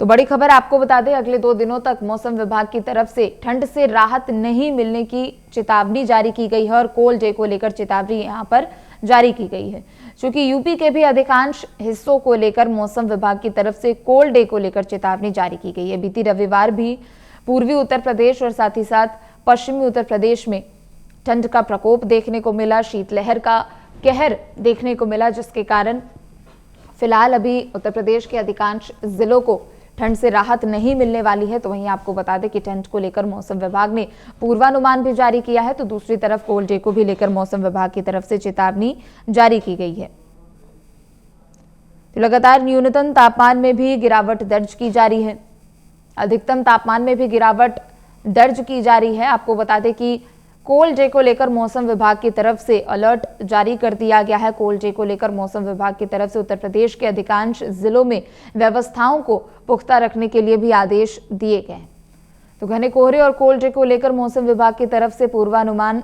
तो बड़ी खबर आपको बता दें, अगले 2 दिनों तक मौसम विभाग की तरफ से ठंड से राहत नहीं मिलने की चेतावनी जारी की गई है और कोल्ड डे को लेकर चेतावनी यहां पर जारी की गई है। क्योंकि यूपी के भी अधिकांश हिस्सों को लेकर मौसम विभाग की तरफ से कोल्ड डे को लेकर चेतावनी जारी की गई है। बीती रविवार भी पूर्वी उत्तर प्रदेश और साथ ही साथ पश्चिमी उत्तर प्रदेश में ठंड का प्रकोप देखने को मिला, शीतलहर का कहर देखने को मिला, जिसके कारण फिलहाल अभी उत्तर प्रदेश के अधिकांश जिलों को ठंड से राहत नहीं मिलने वाली है। तो वहीं आपको बता दें कि ठंड को लेकर मौसम विभाग ने पूर्वानुमान भी जारी किया है, तो दूसरी तरफ कोल्ड डे को भी लेकर मौसम विभाग की तरफ से चेतावनी जारी की गई है। तो लगातार न्यूनतम तापमान में भी गिरावट दर्ज की जा रही है, अधिकतम तापमान में भी गिरावट दर्ज की जा रही है। आपको बता दें कि कोल्ड डे को लेकर मौसम विभाग की तरफ से अलर्ट जारी कर दिया गया है। कोल्ड डे को लेकर मौसम विभाग की तरफ से उत्तर प्रदेश के अधिकांश जिलों में व्यवस्थाओं को पुख्ता रखने के लिए भी आदेश दिए गए हैं। तो घने कोहरे और कोल्ड डे को लेकर मौसम विभाग की तरफ से पूर्वानुमान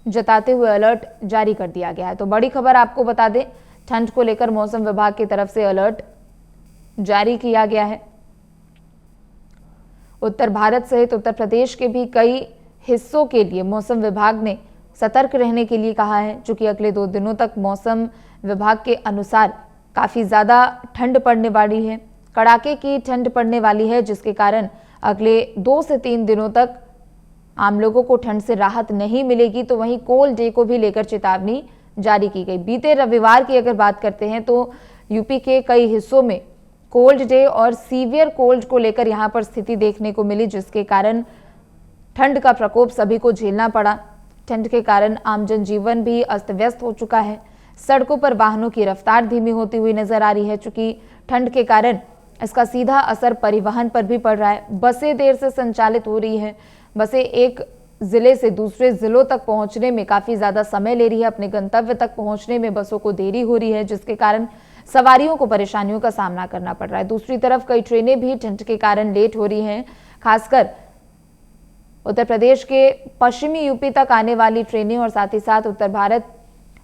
जताते हुए अलर्ट जारी कर दिया गया है। तो बड़ी खबर आपको बता दें, ठंड को लेकर मौसम विभाग की तरफ से अलर्ट जारी किया गया है। उत्तर भारत सहित उत्तर प्रदेश के भी कई हिस्सों के लिए मौसम विभाग ने सतर्क रहने के लिए कहा है, क्योंकि अगले 2 दिनों तक मौसम विभाग के अनुसार काफ़ी ज़्यादा ठंड पड़ने वाली है, कड़ाके की ठंड पड़ने वाली है, जिसके कारण अगले 2 से 3 दिनों तक आम लोगों को ठंड से राहत नहीं मिलेगी। तो वहीं कोल्ड डे को भी लेकर चेतावनी जारी की गई। बीते रविवार की अगर बात करते हैं तो यूपी के कई हिस्सों में कोल्ड डे और सीवियर कोल्ड को लेकर यहाँ पर स्थिति देखने को मिली, जिसके कारण ठंड का प्रकोप सभी को झेलना पड़ा। ठंड के कारण आम जनजीवन भी अस्त व्यस्त हो चुका है। सड़कों पर वाहनों की रफ्तार धीमी होती हुई नजर आ रही है, चूंकि ठंड के कारण इसका सीधा असर परिवहन पर भी पड़ रहा है। बसें देर से संचालित हो रही हैं। बसें एक जिले से दूसरे जिलों तक पहुंचने में काफी ज्यादा समय ले रही है। अपने गंतव्य तक पहुंचने में बसों को देरी हो रही है, जिसके कारण सवारियों को परेशानियों का सामना करना पड़ रहा है। दूसरी तरफ कई ट्रेनें भी ठंड के कारण लेट हो रही हैं। खासकर उत्तर प्रदेश के पश्चिमी यूपी तक आने वाली ट्रेनें और साथ ही साथ उत्तर भारत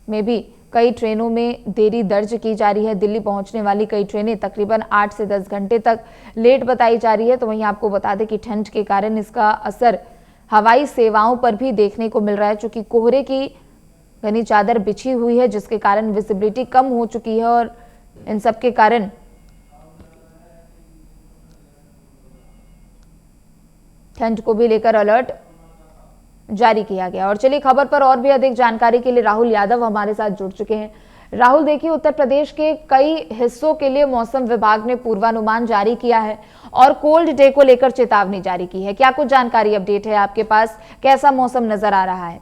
में भी कई ट्रेनों में देरी दर्ज की जा रही है। दिल्ली पहुंचने वाली कई ट्रेनें तकरीबन 8 से 10 घंटे तक लेट बताई जा रही है। तो वहीं आपको बता दें कि ठंड के कारण इसका असर हवाई सेवाओं पर भी देखने को मिल रहा है, क्योंकि कोहरे की घनी चादर बिछी हुई है, जिसके कारण विजिबिलिटी कम हो चुकी है और इन सब के कारण ठंड को भी लेकर अलर्ट जारी किया गया। और चलिए खबर पर और भी अधिक जानकारी के लिए राहुल यादव हमारे साथ जुड़ चुके हैं। राहुल, देखिए, उत्तर प्रदेश के कई हिस्सों के लिए मौसम विभाग ने पूर्वानुमान जारी किया है और कोल्ड डे को लेकर चेतावनी जारी की है। क्या कुछ जानकारी अपडेट है आपके पास? कैसा मौसम नजर आ रहा है?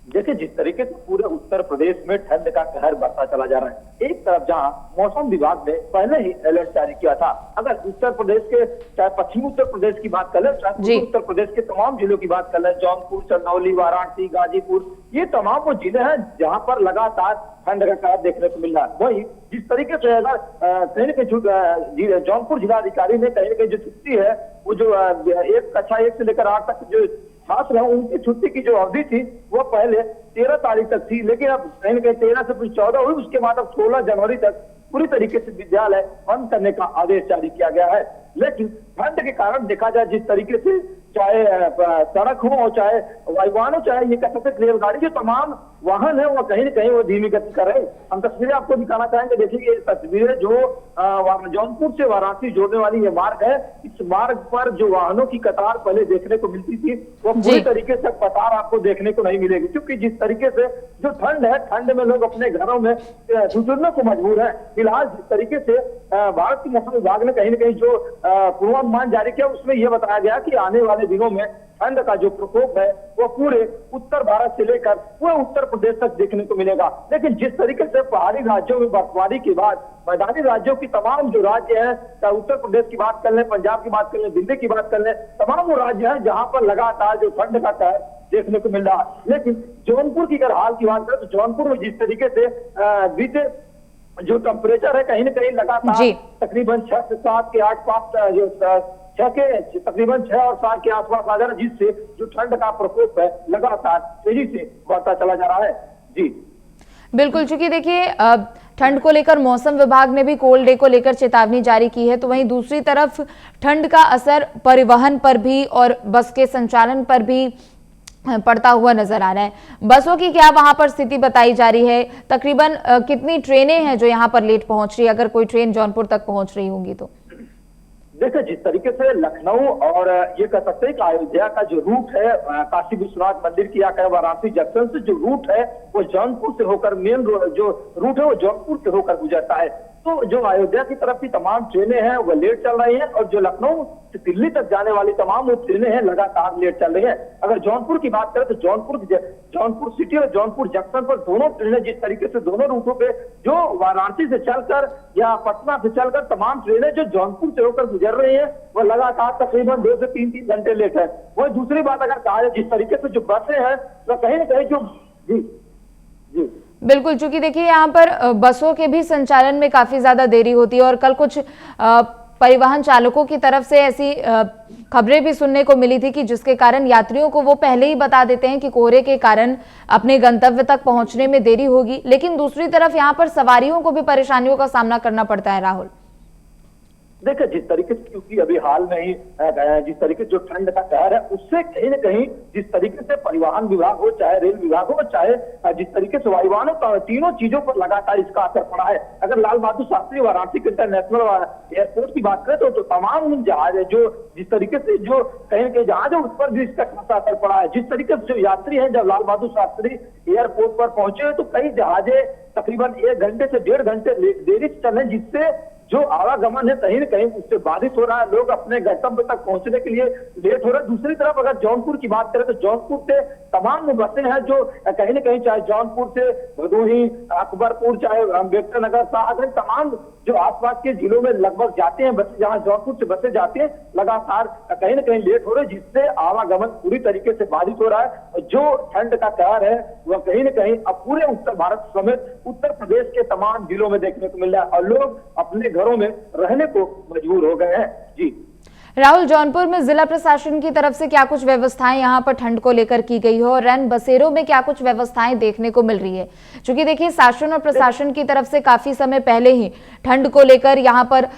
देखिए, जिस तरीके से पूरे उत्तर प्रदेश में ठंड का कहर बढ़ता चला जा रहा है, एक तरफ जहां मौसम विभाग ने पहले ही अलर्ट जारी किया था, अगर उत्तर प्रदेश के चाहे पश्चिमी उत्तर प्रदेश की बात कर ले, चाहे पूर्वी उत्तर प्रदेश के तमाम जिलों की बात कर ले, जौनपुर, चंदौली, वाराणसी, गाजीपुर, ये तमाम वो जिले हैं जहां पर लगातार ठंड का कहर देखने को मिल रहा है। वही जिस तरीके से अगर कहीं ना जौनपुर जिलाधिकारी ने कहीं ना कहीं जो छुट्टी है, वो जो एक कक्षा 1 से लेकर 8 तक जो छात्र हैं, उनकी छुट्टी की जो अवधि थी वो पहले 13 तारीख तक थी, लेकिन अब कहीं ना कहीं 13 से फिर 14 हुई, उसके बाद अब 16 जनवरी तक पूरी तरीके से विद्यालय बंद करने का आदेश जारी किया गया है। लेकिन ठंड के कारण देखा जाए, जिस तरीके से चाहे सड़क हो और चाहे वायुयान हो, चाहे ये कह सकते रेलगाड़ी, जो तमाम वाहन है वो कहीं ना कहीं वो धीमी गति कर रहे हैं। हम तस्वीरें आपको दिखाना चाहेंगे। देखिए, ये तस्वीरें जो जौनपुर से वाराणसी जोड़ने वाली ये मार्ग है, इस मार्ग पर जो वाहनों की कतार पहले देखने को मिलती थी वो पूरी तरीके से कतार आपको देखने को नहीं मिलेगी, क्योंकि जिस तरीके से जो ठंड है, ठंड में लोग अपने घरों में गुजरने को मजबूर है। फिलहाल जिस तरीके से भारत के मौसम विभाग ने कहीं ना कहीं जो पूर्वानुमान जारी किया, उसमें यह बताया गया कि आने वाले दिनों में ठंड का जो प्रकोप है वो पूरे उत्तर भारत से लेकर पूरे उत्तर प्रदेश तक देखने को मिलेगा। लेकिन जिस तरीके से पहाड़ी राज्यों में बर्फबारी के बाद मैदानी राज्यों की तमाम जो राज्य हैं, चाहे उत्तर प्रदेश की बात कर लें, पंजाब की बात कर लें, दिल्ली की बात कर लें, तमाम वो राज्य हैं जहां पर लगातार जो ठंड का कहर देखने को मिल रहा है। लेकिन जौनपुर की अगर हाल की बात करें तो जौनपुर में जिस तरीके से बीते जो टेम्परेचर है, कहीं ना कहीं लगातार तकरीबन 6 से 7 के आसपास, जो 6 के तकरीबन 6 और 7 के आसपास आ जा रहा है, जिससे जो ठंड का प्रकोप है लगातार तेजी से बढ़ता चला जा रहा है। जी बिल्कुल, चूंकि देखिए ठंड को लेकर मौसम विभाग ने भी कोल्ड डे को लेकर चेतावनी जारी की है, तो वहीं दूसरी तरफ ठंड का असर परिवहन पर भी और बस के संचालन पर भी पड़ता हुआ नजर आ रहा है। बसों की क्या वहां पर स्थिति बताई जा रही है? तकरीबन कितनी ट्रेनें हैं जो यहां पर लेट पहुंच रही है, अगर कोई ट्रेन जौनपुर तक पहुंच रही होंगी तो? देखिए, जिस तरीके से लखनऊ और ये कह सकते हैं कि अयोध्या का जो रूट है काशी विश्वनाथ मंदिर की या कहे वाराणसी जंक्शन से जो रूट है वो जौनपुर से होकर मेन जो रूट है वो जौनपुर से होकर गुजरता है। तो जो अयोध्या की तरफ की तमाम ट्रेनें हैं वो लेट चल रही हैं और जो लखनऊ से दिल्ली तक जाने वाली तमाम वो ट्रेनें हैं लगातार लेट चल रही हैं। अगर जौनपुर की बात करें तो जौनपुर सिटी और जौनपुर जंक्शन पर दोनों ट्रेनें जिस तरीके से दोनों रूटों पे जो वाराणसी से चलकर या पटना से चलकर तमाम ट्रेनें जो जौनपुर से होकर गुजर रही है वो लगातार तकरीबन 2 से 3 घंटे लेट है। वही दूसरी बात अगर कहा जाए जिस तरीके से जो बसें हैं तो कहीं ना कहीं जो जी जी बिल्कुल, चूंकि देखिए यहाँ पर बसों के भी संचालन में काफी ज्यादा देरी होती है और कल कुछ परिवहन चालकों की तरफ से ऐसी खबरें भी सुनने को मिली थी कि जिसके कारण यात्रियों को वो पहले ही बता देते हैं कि कोहरे के कारण अपने गंतव्य तक पहुंचने में देरी होगी, लेकिन दूसरी तरफ यहाँ पर सवारियों को भी परेशानियों का सामना करना पड़ता है। राहुल, देखिए, जिस तरीके से क्योंकि अभी हाल में ही जिस तरीके से जो ठंड का कहर है उससे कहीं ना कहीं जिस तरीके से परिवहन विभाग हो चाहे रेल विभाग हो चाहे जिस तरीके से वायुयान हो तीनों चीजों पर लगातार इसका असर पड़ा है। अगर लाल बहादुर शास्त्री वाराणसी इंटरनेशनल एयरपोर्ट की बात करें तो तमाम जहाज जो जिस तरीके से जो कहीं के जहाज है उस पर भी इसका खासा असर पड़ा है। जिस तरीके से जो यात्री है जब लाल बहादुर शास्त्री एयरपोर्ट पर पहुंचे तो कई जहाजे तकरीबन 1 घंटे से 1.5 घंटे देरी से चले, जिससे जो आवागमन है कहीं न कहीं उससे बाधित हो रहा है। लोग अपने गंतव्य तक पहुंचने के लिए लेट हो रहे हैं। दूसरी तरफ अगर जौनपुर की बात करें तो जौनपुर से तमाम बसें हैं जो कहीं न कहीं चाहे जौनपुर से भदोही, अकबरपुर, चाहे अम्बेडकर नगर, शाहगंज, तमाम जो आसपास के जिलों में लगभग जाते हैं बसें, जहां जौनपुर से बसें जाती हैं लगातार कहीं न कहीं लेट हो रहे हैं, जिससे आवागमन पूरी तरीके से बाधित हो रहा है। जो ठंड का कहर है वह कहीं न कहीं अब पूरे उत्तर भारत समेत उत्तर प्रदेश के तमाम जिलों में देखने को मिल रहा है और लोग अपने घरों में रहने को मजबूर हो गए हैं। जी राहुल, जौनपुर में जिला प्रशासन की तरफ से क्या कुछ व्यवस्थाएं यहाँ पर ठंड को लेकर की गई हो और रैन बसेरों में क्या कुछ व्यवस्थाएं देखने को मिल रही है? क्योंकि देखिए शासन और प्रशासन की तरफ से काफी समय पहले ही ठंड को लेकर यहाँ पर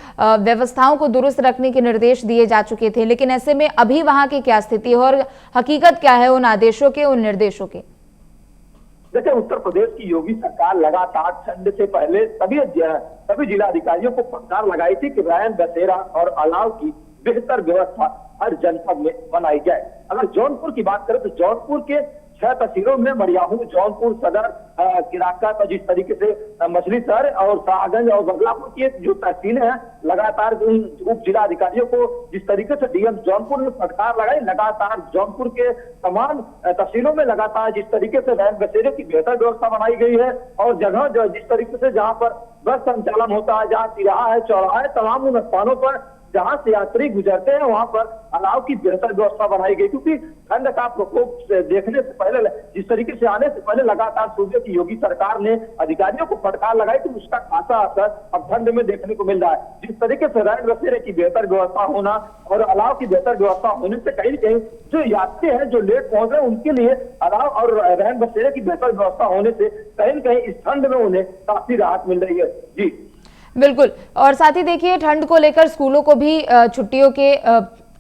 व्यवस्थाओं को दुरुस्त रखने के निर्देश दिए जा चुके थे, लेकिन ऐसे में अभी वहां की क्या स्थिति है और हकीकत क्या है उन आदेशों के, उन निर्देशों के? देखिए, उत्तर प्रदेश की योगी सरकार लगातार ठंड से पहले सभी जिला अधिकारियों को फटकार लगाई थी कि रैन बसेरा और अलाव की बेहतर व्यवस्था हर जनपद में बनाई जाए। अगर जौनपुर की बात करें तो जौनपुर के 6 तहसीलों में मरियाहू, जौनपुर सदर, किराका का जिस तरीके से मछली शहर और शाहगंज और बदलापुर की जो तहसीलें हैं लगातार उप जिला अधिकारियों को जिस तरीके से डीएम जौनपुर ने फटकार लगाई, लगातार जौनपुर के तमाम तहसीलों में लगातार जिस तरीके से रैन बसेरे की बेहतर व्यवस्था बनाई गई है और जगह जो जिस तरीके से जहां पर बस संचालन होता है, जहां तिराहा है, चौराहा है, तमाम उन स्थानों पर जहां से यात्री गुजरते हैं वहां पर अलाव की बेहतर व्यवस्था बनाई गई, क्योंकि ठंड का प्रकोप देखने से पहले जिस तरीके से आने से पहले लगातार सूबे की योगी सरकार ने अधिकारियों को फटकार लगाई तो उसका खासा असर अब ठंड में देखने को मिल रहा है। जिस तरीके से रैन बसेरे की बेहतर व्यवस्था होना और अलाव की बेहतर व्यवस्था होने से कहीं न कहीं जो यात्री हैं जो लेट पहुंच रहे हैं उनके लिए अलाव और रैन बसेरे की बेहतर व्यवस्था होने से कहीं न कहीं इस ठंड में उन्हें काफी राहत मिल रही है। जी बिल्कुल, और साथ ही देखिए ठंड को लेकर स्कूलों को भी छुट्टियों के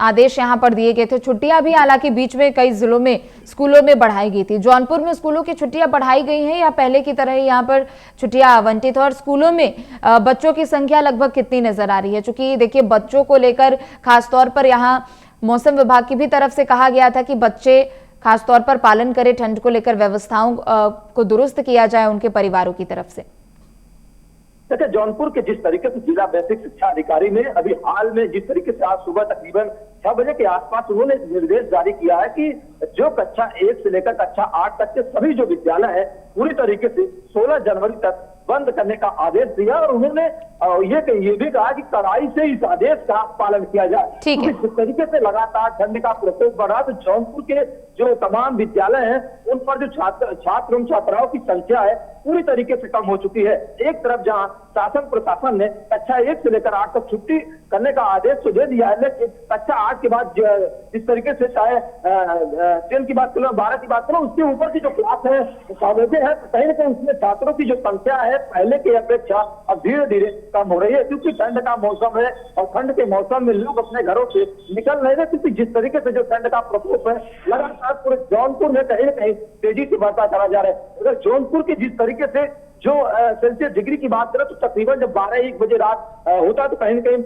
आदेश यहां पर दिए गए थे। छुट्टियां भी हालांकि बीच में कई जिलों में स्कूलों में बढ़ाई गई थी। जौनपुर में स्कूलों की छुट्टियां बढ़ाई गई हैं या पहले की तरह ही यहां पर छुट्टियां आवंटित है और स्कूलों में बच्चों की संख्या लगभग कितनी नजर आ रही है? क्योंकि देखिए बच्चों को लेकर खासतौर पर यहाँ मौसम विभाग की भी तरफ से कहा गया था कि बच्चे खासतौर पर पालन करें, ठंड को लेकर व्यवस्थाओं को दुरुस्त किया जाए उनके परिवारों की तरफ से। देखिए, जौनपुर के जिस तरीके से जिला बेसिक शिक्षा अधिकारी ने अभी हाल में जिस तरीके से आज सुबह तकरीबन 6 बजे के आसपास उन्होंने निर्देश जारी किया है कि जो कक्षा 1 से लेकर कक्षा 8 तक के सभी जो विद्यालय है पूरी तरीके से 16 जनवरी तक बंद करने का आदेश दिया और उन्होंने ये भी कहा कि कड़ाई से इस आदेश का पालन किया जाए। जिस तरीके से लगातार ठंड का प्रकोप बढ़ा तो जौनपुर के जो तमाम विद्यालय हैं उन पर जो छात्र एवं छात्राओं की संख्या है पूरी तरीके से कम हो चुकी है। एक तरफ जहां शासन प्रशासन ने कक्षा 1 से लेकर 8 तक छुट्टी करने का आदेश तो दे दिया है, लेकिन कक्षा 8 के बाद जिस तरीके से चाहे 10 की बात करो, 12 की बात करो, उसके ऊपर की जो क्लास है, कॉलेजें हैं, कहीं ना कहीं उसमें छात्रों की जो संख्या है पहले की अपेक्षा अब धीरे धीरे कम हो रही है, क्योंकि ठंड का मौसम है और ठंड के मौसम में लोग अपने घरों से निकल नहीं रहे, क्योंकि जिस तरीके से जो ठंड का प्रकोप है लगातार पूरे जौनपुर में कहीं ना कहीं तेजी से बढ़ता चला जा रहा है। अगर जौनपुर के जिस तरीके से जो सेल्सियस डिग्री की बात करें तो तकरीबन जब 12-1 बजे रात होता है तो कहीं ना कहीं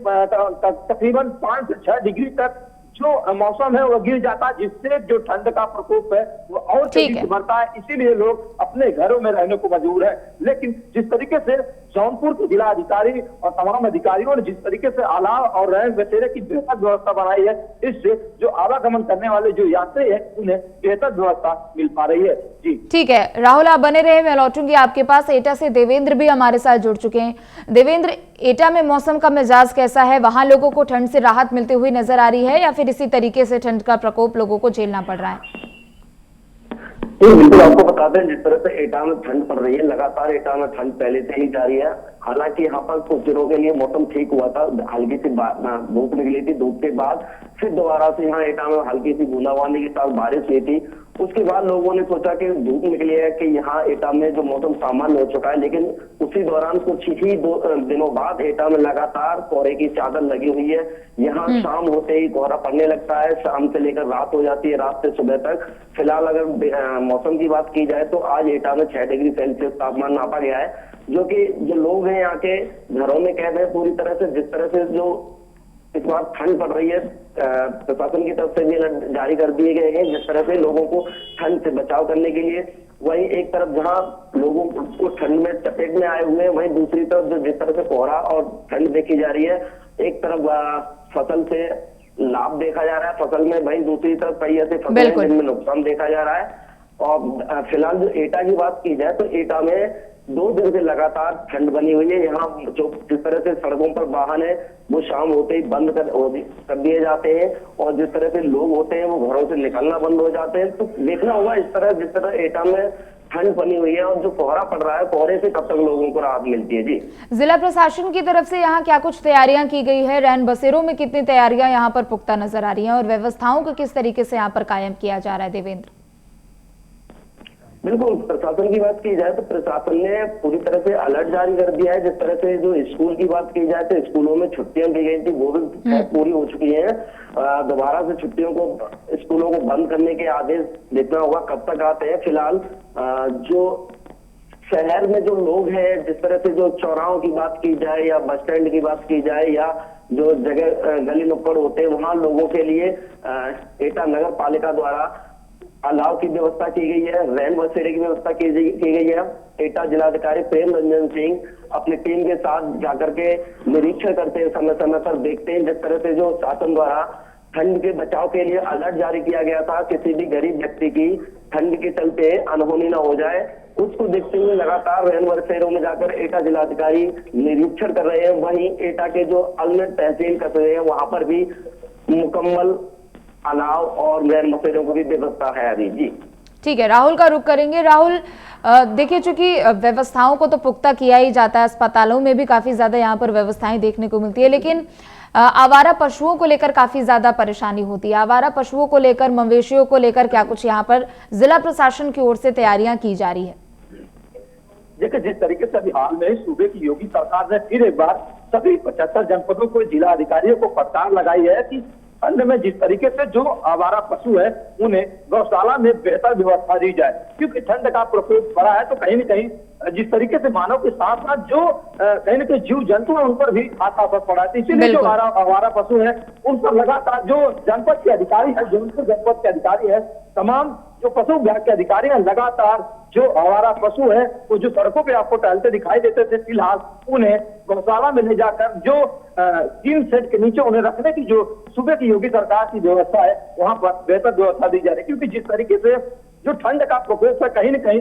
तकरीबन 5 से 6 डिग्री तक जो मौसम है वो गिर जाता है, जिससे जो ठंड का प्रकोप है वो और तेजी से बढ़ता है। इसीलिए लोग अपने घरों में रहने को मजबूर है। लेकिन जिस तरीके से जौनपुर के जिला अधिकारी और तमाम अधिकारियों ने जिस तरीके से अलाव और रहन बसेरे की बेहतर व्यवस्था बनाई है, इससे जो आवागमन करने वाले जो यात्री है उन्हें बेहतर व्यवस्था मिल पा रही है। जी ठीक है राहुल, आप बने रहे, मैं लौटूंगी आपके पास। एटा से देवेंद्र भी हमारे साथ जुड़ चुके हैं। देवेंद्र, एटा में मौसम का मिजाज कैसा है? वहां लोगों को ठंड से राहत मिलती हुई नजर आ रही है या फिर इसी तरीके से ठंड का प्रकोप लोगों को झेलना पड़ रहा है? बिल्कुल, आपको बता दें जिस तरह से एटा में ठंड पड़ रही है, लगातार एटा में ठंड पहले से ही जारी है। हालांकि यहाँ पर कुछ दिनों के लिए मौसम ठीक हुआ था, हल्की सी धूप निकली थी, धूप के बाद फिर दोबारा से यहाँ एटा में हल्की सी बूंदाबांदी के साथ बारिश हुई थी। उसके बाद लोगों ने सोचा कि धूप निकली है कि यहाँ एटा में जो मौसम सामान्य हो चुका है, लेकिन उसी दौरान कुछ ही दिनों बाद एटा में लगातार कोहरे की चादर लगी हुई है। यहाँ शाम होते ही कोहरा पड़ने लगता है, शाम से लेकर रात हो जाती है, रात से सुबह तक। फिलहाल अगर मौसम की बात की जाए तो आज एटा में 6 डिग्री सेल्सियस तापमान नापा गया है, जो कि जो लोग हैं यहाँ के घरों में कैद हैं पूरी तरह से। जिस तरह से जो इस बार ठंड पड़ रही है, प्रशासन की तरफ से भी अलर्ट जारी कर दिए गए हैं जिस तरह से लोगों को ठंड से बचाव करने के लिए। वहीं एक तरफ जहां लोगों को ठंड में चपेट में आए हुए हैं, वहीं दूसरी तरफ जो जिस तरह से कोहरा और ठंड देखी जा रही है, एक तरफ फसल से लाभ देखा जा रहा है फसल में, वहीं दूसरी तरफ कई ऐसे फसलें जिनमें नुकसान देखा जा रहा है। और फिलहाल जो एटा की बात की जाए तो एटा में 2 दिन से लगातार ठंड बनी हुई है। यहाँ जो जिस तरह से सड़कों पर वाहन है वो शाम होते ही बंद कर दिए जाते हैं, और जिस तरह से लोग होते हैं वो घरों से निकलना बंद हो जाते हैं। तो देखना होगा इस तरह जिस तरह एटा में ठंड बनी हुई है और जो कोहरा पड़ रहा है, कोहरे से कब तक लोगों को राहत मिलती है। जी, जिला प्रशासन की तरफ से यहाँ क्या कुछ तैयारियां की गई है? रैन बसेरों में कितनी तैयारियां यहाँ पर पुख्ता नजर आ रही हैं और व्यवस्थाओं को किस तरीके से यहाँ पर कायम किया जा रहा है? देवेंद्र, बिल्कुल, प्रशासन की बात की जाए तो प्रशासन ने पूरी तरह से अलर्ट जारी कर दिया है। जिस तरह से जो स्कूल की बात की जाए तो स्कूलों में छुट्टियां दी गई थी, वो भी पूरी हो चुकी हैं। दोबारा से छुट्टियों को स्कूलों को बंद करने के आदेश देखना होगा कब तक आते हैं। फिलहाल जो शहर में जो लोग हैं, जिस तरह से जो चौराहों की बात की जाए या बस स्टैंड की बात की जाए या जो जगह गली नुक्कड़ होते हैं, वहां लोगों के लिए एटा नगर पालिका द्वारा अलाव की व्यवस्था की गई है, रैन बसेरे की व्यवस्था की गई है। एटा जिलाधिकारी प्रेम रंजन सिंह अपनी टीम के साथ जाकर के निरीक्षण करते हैं, समय समय पर देखते हैं। जिस तरह से जो शासन द्वारा ठंड के बचाव के लिए अलर्ट जारी किया गया था, किसी भी गरीब व्यक्ति की ठंड के चलते अनहोनी न हो जाए, उसको देखते हुए लगातार रैन बसेरों में जाकर एटा जिलाधिकारी निरीक्षण कर रहे हैं। वहीं एटा के जो अलमट तहसील कस्बे हैं वहां पर भी मुकम्मल अलाव और रैन बसेरों को भी व्यवस्था है अभी। जी ठीक है, राहुल का रुख करेंगे। राहुल, देखिए चूंकि व्यवस्थाओं को तो पुख्ता किया ही जाता है, अस्पतालों में भी काफी ज्यादा यहाँ पर व्यवस्थाएं देखने को मिलती है, लेकिन आवारा पशुओं को लेकर काफी ज्यादा परेशानी होती है। आवारा पशुओं को लेकर, मवेशियों को लेकर क्या कुछ यहाँ पर जिला प्रशासन की ओर से तैयारियां की जा रही है? देखिए, जिस तरीके से अभी हाल में सूबे की योगी सरकार ने फिर एक बार सभी 75 जनपदों को जिला अधिकारियों को फटकार लगाई है कि ठंड में जिस तरीके से जो आवारा पशु है उन्हें गौशाला में बेहतर व्यवस्था दी जाए, क्योंकि ठंड का प्रकोप बढ़ा है। तो कहीं न कहीं जिस तरीके से मानव के साथ साथ जो कहीं न कहीं जीव जंतु है उन पर भी खासा असर पड़ा है। इसीलिए जो आवारा पशु है उन पर लगातार जो जनपद के अधिकारी है, जौनपुर जनपद के अधिकारी है, तमाम जो पशु विभाग के अधिकारी हैं, लगातार जो आवारा पशु है वो जो सड़कों पे आपको टहलते दिखाई देते थे, फिलहाल उन्हें गौशाला में ले जाकर जो 3 शेड के नीचे उन्हें रखने की जो सूबे की योगी सरकार की व्यवस्था है वहां पर बेहतर व्यवस्था दी जा रही है। क्योंकि जिस तरीके से जो ठंड का प्रकोप है कहीं न कहीं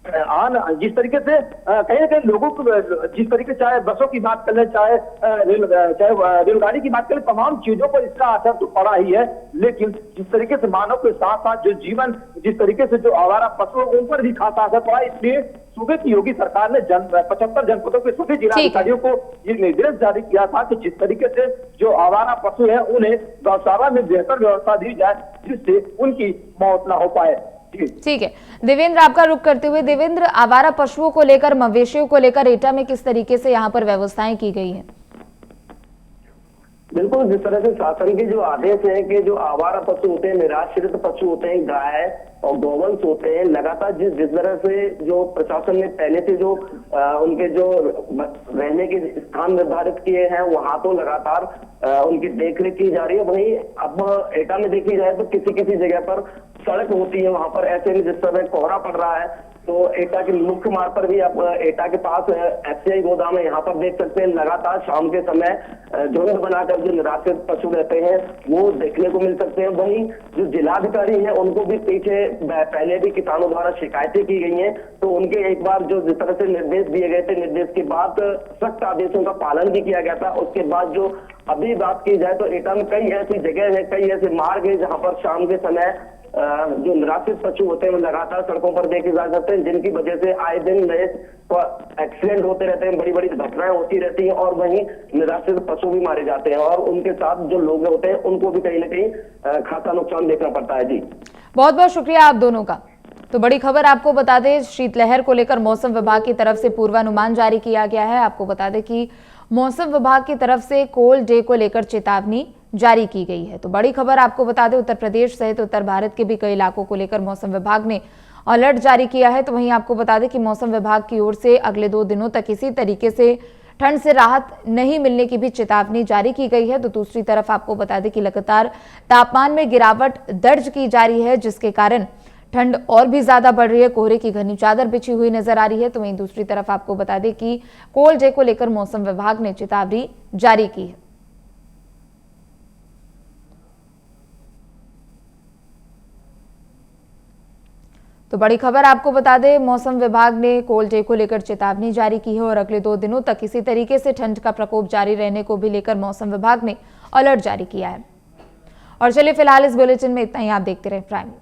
जिस तरीके से कहीं ना कहीं लोगों को, जिस तरीके चाहे बसों की बात कर ले, चाहे रेलगाड़ी की बात करें, तमाम चीजों पर इसका असर तो पड़ा ही है। लेकिन जिस तरीके से मानव के साथ साथ जो जीवन, जिस तरीके से जो आवारा पशु, उन पर भी खासा असर पड़ा। इसलिए सूबे की योगी सरकार ने 75 जनपदों के सभी जिलाधिकारियों को ये निर्देश जारी किया था कि जिस तरीके से जो आवारा पशु है उन्हें गौशाला में बेहतर व्यवस्था दी जाए, जिससे उनकी मौत ना हो पाए। ठीक है देवेंद्र, आपका रुख करते हुए देवेंद्र, आवारा पशुओं को लेकर, मवेशियों को लेकर एटा में किस तरीके से यहाँ पर व्यवस्थाएं की गई हैं? बिल्कुल, जिस तरह से शासन के जो आदेश है कि जो आवारा पशु होते हैं, निराश्रित पशु होते हैं, गाय और गौवंश होते हैं, लगातार जिस तरह से जो प्रशासन ने पहले से जो उनके जो रहने के स्थान निर्धारित किए हैं, वहां तो लगातार उनकी देखरेख की जा रही है। वहीं अब एटा में देखी जाए तो किसी किसी जगह पर सड़क होती है, वहां पर ऐसे में जिस तरह कोहरा पड़ रहा है तो एटा के मुख्य मार्ग पर भी आप एटा के पास FCI गोदाम है, यहाँ पर देख सकते हैं लगातार शाम के समय झुंड बनाकर जो निराश्रित पशु रहते हैं वो देखने को मिल सकते हैं। वहीं जो जिलाधिकारी हैं उनको भी पीछे पहले भी किसानों द्वारा शिकायतें की गई हैं, तो उनके एक बार जो जिस तरह से निर्देश दिए गए थे, निर्देश के बाद सख्त आदेशों का पालन भी किया गया था। उसके बाद जो अभी बात की जाए तो एटा में कई ऐसी जगह है, कई ऐसे मार्ग है जहाँ पर शाम के समय जो निराश्रित पशु होते हैं वो लगातार सड़कों पर देखे जा सकते हैं, जिनकी वजह से आए दिन नए एक्सीडेंट होते रहते हैं, बड़ी बड़ी घटनाएं होती रहती हैं और वहीं निराश्रित पशु भी मारे जाते हैं और उनके साथ जो लोग होते हैं उनको भी कहीं ना कहीं खासा नुकसान देखना पड़ता है। जी बहुत बहुत शुक्रिया आप दोनों का। तो बड़ी खबर आपको बता दें, शीतलहर को लेकर मौसम विभाग की तरफ से पूर्वानुमान जारी किया गया है। आपको बता दें कि मौसम विभाग की तरफ से कोल्ड डे को लेकर चेतावनी जारी की गई है। तो बड़ी खबर आपको बता दें, उत्तर प्रदेश सहित उत्तर भारत के भी कई इलाकों को लेकर मौसम विभाग ने अलर्ट जारी किया है। तो वहीं आपको बता दें कि मौसम विभाग की ओर से अगले 2 दिनों तक इसी तरीके से ठंड से राहत नहीं मिलने की भी चेतावनी जारी की गई है। तो दूसरी तरफ आपको बता दें कि लगातार तापमान में गिरावट दर्ज की जा रही है, जिसके कारण ठंड और भी ज्यादा बढ़ रही है। कोहरे की घनी चादर बिछी हुई नजर आ रही है। तो वहीं दूसरी तरफ आपको बता दें कि कोल्ड डे को लेकर मौसम विभाग ने चेतावनी जारी की है। तो बड़ी खबर आपको बता दें, मौसम विभाग ने कोल्ड डे को लेकर चेतावनी जारी की है और अगले 2 दिनों तक इसी तरीके से ठंड का प्रकोप जारी रहने को भी लेकर मौसम विभाग ने अलर्ट जारी किया है। और चलिए फिलहाल इस बुलेटिन में इतना ही। आप देखते रहे प्राइम।